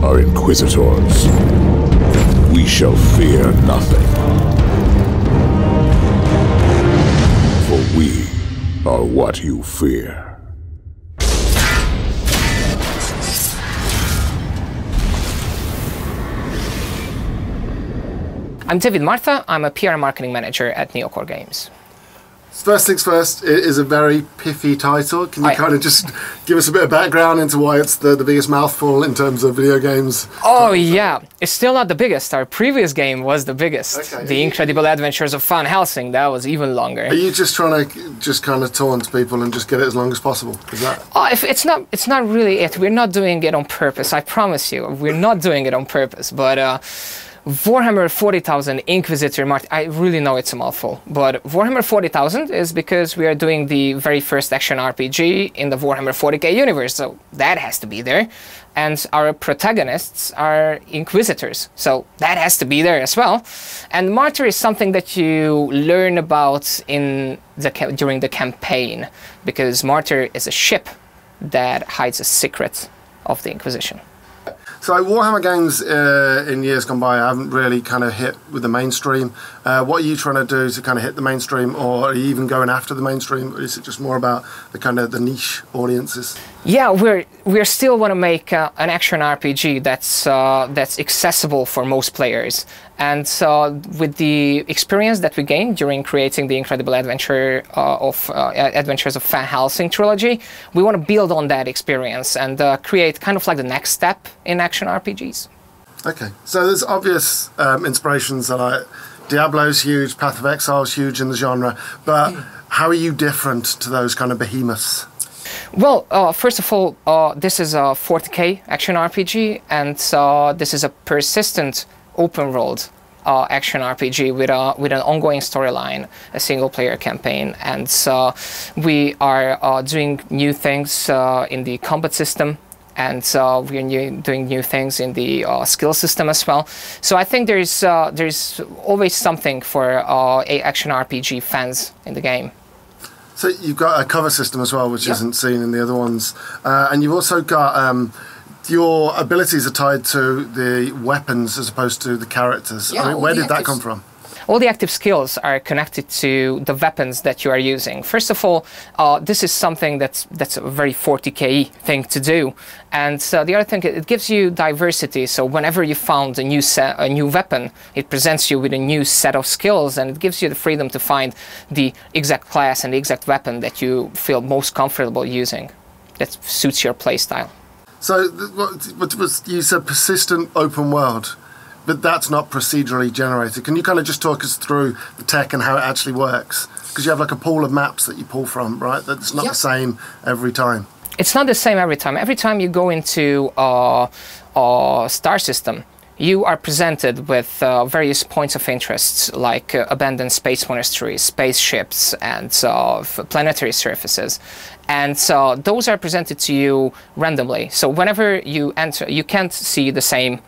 are Inquisitors. We shall fear nothing. For we are what you fear. I'm David Martha. I'm a PR and marketing manager at Neocore Games. First things first, it is a very pithy title. Can you kind of just give us a bit of background into why it's the biggest mouthful in terms of video games? Oh yeah, it's still not the biggest. Our previous game was the biggest. Okay. The Incredible Adventures of Van Helsing, that was even longer. Are you just trying to just kind of taunt people and just get it as long as possible? Is that? It's not really it. We're not doing it on purpose. I promise you, we're not doing it on purpose. But Warhammer 40,000 Inquisitor Martyr, I really know it's a mouthful, but Warhammer 40,000 is because we are doing the very first action RPG in the Warhammer 40K universe, so that has to be there. And our protagonists are Inquisitors, so that has to be there as well. And Martyr is something that you learn about during the campaign, because Martyr is a ship that hides a secret of the Inquisition. So Warhammer games in years gone by haven't really kind of hit with the mainstream. What are you trying to do to kind of hit the mainstream, or are you even going after the mainstream, or is it just more about the kind of the niche audiences? Yeah, we still want to make an action RPG that's accessible for most players. And with the experience that we gained during creating the Incredible Adventures of Van Helsing trilogy, we want to build on that experience and create kind of like the next step in action RPGs. Okay, so there's obvious inspirations like Diablo's huge, Path of Exile's huge in the genre, but how are you different to those kind of behemoths? Well, first of all, this is a 40K action RPG, and this is a persistent open-world action RPG with an ongoing storyline, a single-player campaign, and we are doing new things in the combat system, and we're doing new things in the skill system as well. So I think there's always something for action RPG fans in the game. So you've got a cover system as well, which isn't seen in the other ones, and you've also got your abilities are tied to the weapons as opposed to the characters. Yeah, I mean, where did that come from? All the active skills are connected to the weapons that you are using. First of all, this is something that's a very 40K thing to do, and the other thing, it gives you diversity. So whenever you found a new weapon, it presents you with a new set of skills, and it gives you the freedom to find the exact class and the exact weapon that you feel most comfortable using, that suits your playstyle. So what you said persistent open world, but that's not procedurally generated. Can you kind of just talk us through the tech and how it actually works? Because you have like a pool of maps that you pull from, right? That's not the same every time. It's not the same every time. Every time you go into a star system, you are presented with various points of interest, like abandoned space monasteries, spaceships, and planetary surfaces. And those are presented to you randomly. So whenever you enter, you can't see the same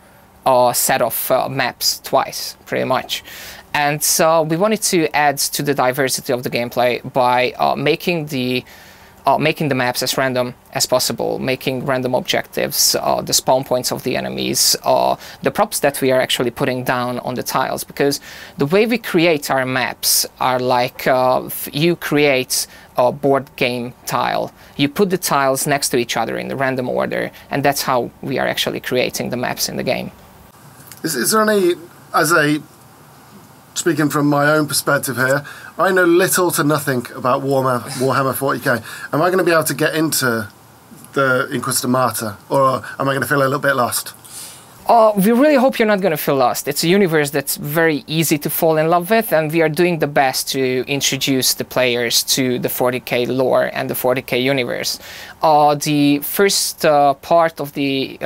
set of maps twice, pretty much. And so we wanted to add to the diversity of the gameplay by making the maps as random as possible, making random objectives, the spawn points of the enemies, the props that we are actually putting down on the tiles. Because the way we create our maps are like you create a board game tile. You put the tiles next to each other in the random order, and that's how we are actually creating the maps in the game. Is there any, speaking from my own perspective here, I know little to nothing about Warhammer 40k. Am I going to be able to get into the Inquisitor Martyr, or am I going to feel a little bit lost? We really hope you're not going to feel lost. It's a universe that's very easy to fall in love with, and we are doing the best to introduce the players to the 40k lore and the 40k universe. The first part of the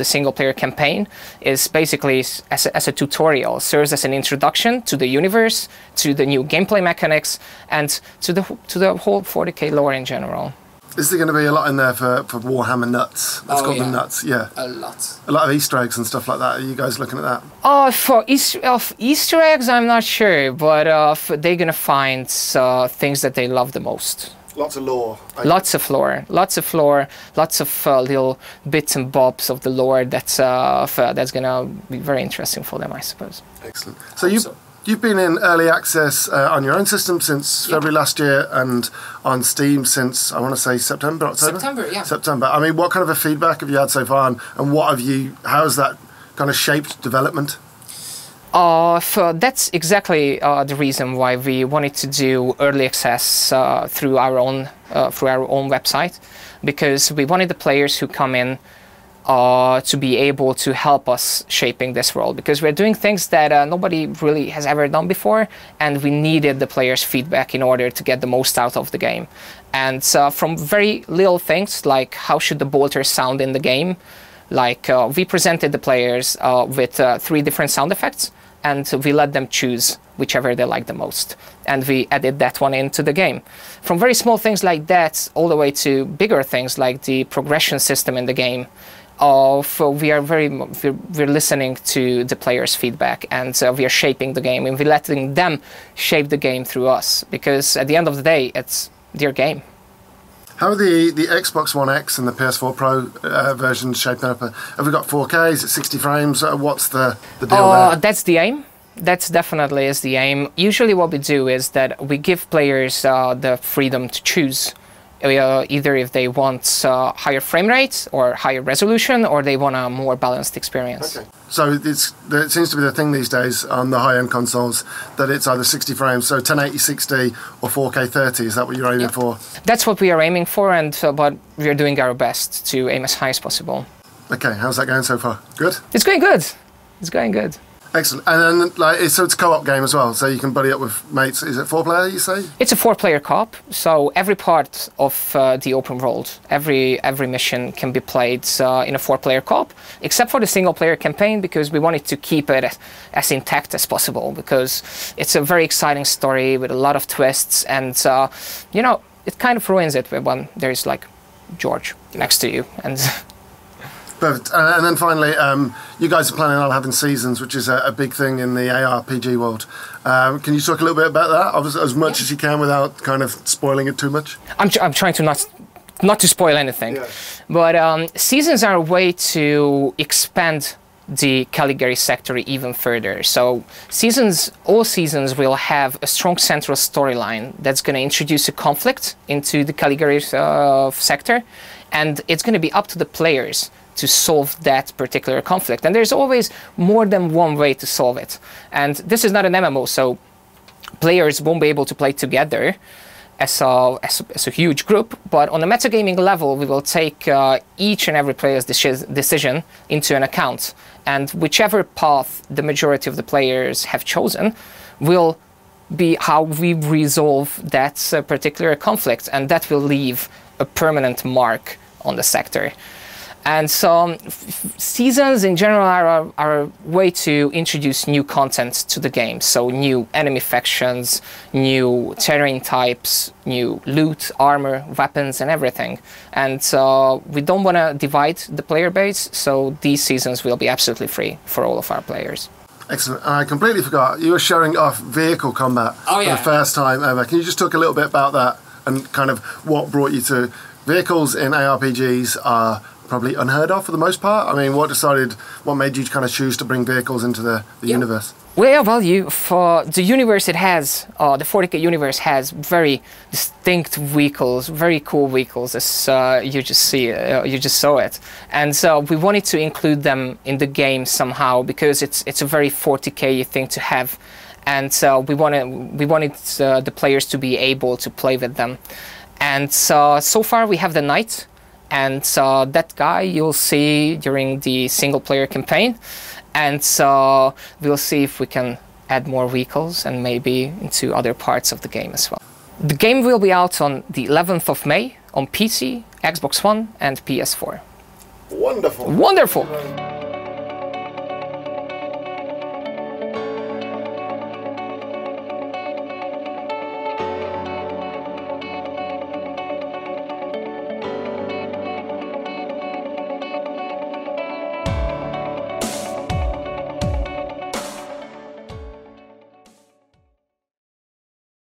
single-player campaign is basically as a tutorial, serves as an introduction to the universe, to the new gameplay mechanics, and to the whole 40k lore in general. Is there going to be a lot in there for Warhammer nuts? Let's call them nuts, yeah. A lot. A lot of Easter eggs and stuff like that. Are you guys looking at that? For Easter eggs, I'm not sure, but they're going to find things that they love the most. Lots of lore. Lots of lore, lots of little bits and bobs of the lore that's gonna be very interesting for them, I suppose. Excellent. So you've been in early access on your own system since February last year, and on Steam since, I want to say, September, October? September, yeah. September. I mean, what kind of a feedback have you had so far, and how has that kind of shaped development? That's exactly the reason why we wanted to do early access through our own website, because we wanted the players who come in to be able to help us shaping this world, because we're doing things that nobody really has ever done before, and we needed the players' feedback in order to get the most out of the game. And from very little things like how should the bolter sound in the game, like we presented the players with 3 different sound effects, and we let them choose whichever they like the most, and we added that one into the game. From very small things like that all the way to bigger things like the progression system in the game, we're listening to the players' feedback, and we are shaping the game, and we're letting them shape the game through us, because at the end of the day, it's their game. How are the Xbox One X and the PS4 Pro versions shaping up? Have we got 4K? Is it 60 frames? What's the deal there? That's the aim. That definitely is the aim. Usually what we do is that we give players the freedom to choose. Either if they want higher frame rate or higher resolution, or they want a more balanced experience. Okay. So it seems to be the thing these days on the high-end consoles, that it's either 60 frames, so 1080 60 or 4K 30. Is that what you're aiming for? That's what we are aiming for, and but we're doing our best to aim as high as possible. Okay, how's that going so far? Good? It's going good. It's going good. Excellent. And then, so it's a co-op game as well, so you can buddy up with mates. Is it 4-player, you say? It's a 4-player co-op, so every part of the open world, every mission can be played in a 4-player co-op, except for the single-player campaign, because we wanted to keep it as intact as possible, because it's a very exciting story with a lot of twists, and, you know, it kind of ruins it when there's, like, George next to you, and... Perfect. And then finally, you guys are planning on having seasons, which is a big thing in the ARPG world. Can you talk a little bit about that, as much as you can without kind of spoiling it too much? I'm trying to not to spoil anything, but seasons are a way to expand the Caligari sector even further. So all seasons will have a strong central storyline that's going to introduce a conflict into the Caligari sector, and it's going to be up to the players to solve that particular conflict. And there's always more than one way to solve it. And this is not an MMO, so players won't be able to play together as a huge group, but on a metagaming level, we will take each and every player's decision into an account. And whichever path the majority of the players have chosen will be how we resolve that particular conflict, and that will leave a permanent mark on the sector. And so seasons in general are a way to introduce new content to the game. So new enemy factions, new terrain types, new loot, armor, weapons, and everything. And we don't want to divide the player base, so these seasons will be absolutely free for all of our players. Excellent. And I completely forgot, you were showing off vehicle combat for the first time ever. Can you just talk a little bit about that and kind of what brought you to... Vehicles in ARPGs are probably unheard of for the most part. I mean, what made you kind of choose to bring vehicles into the universe? Well, for the universe it has, the 40K universe has very distinct vehicles, very cool vehicles, as you just saw it. And so we wanted to include them in the game somehow, because it's a very 40K thing to have. And so we wanted the players to be able to play with them. And so far we have the Knight, and that guy you'll see during the single-player campaign. And so we'll see if we can add more vehicles and maybe into other parts of the game as well. The game will be out on the 11th of May on PC, Xbox One and PS4. Wonderful. Wonderful!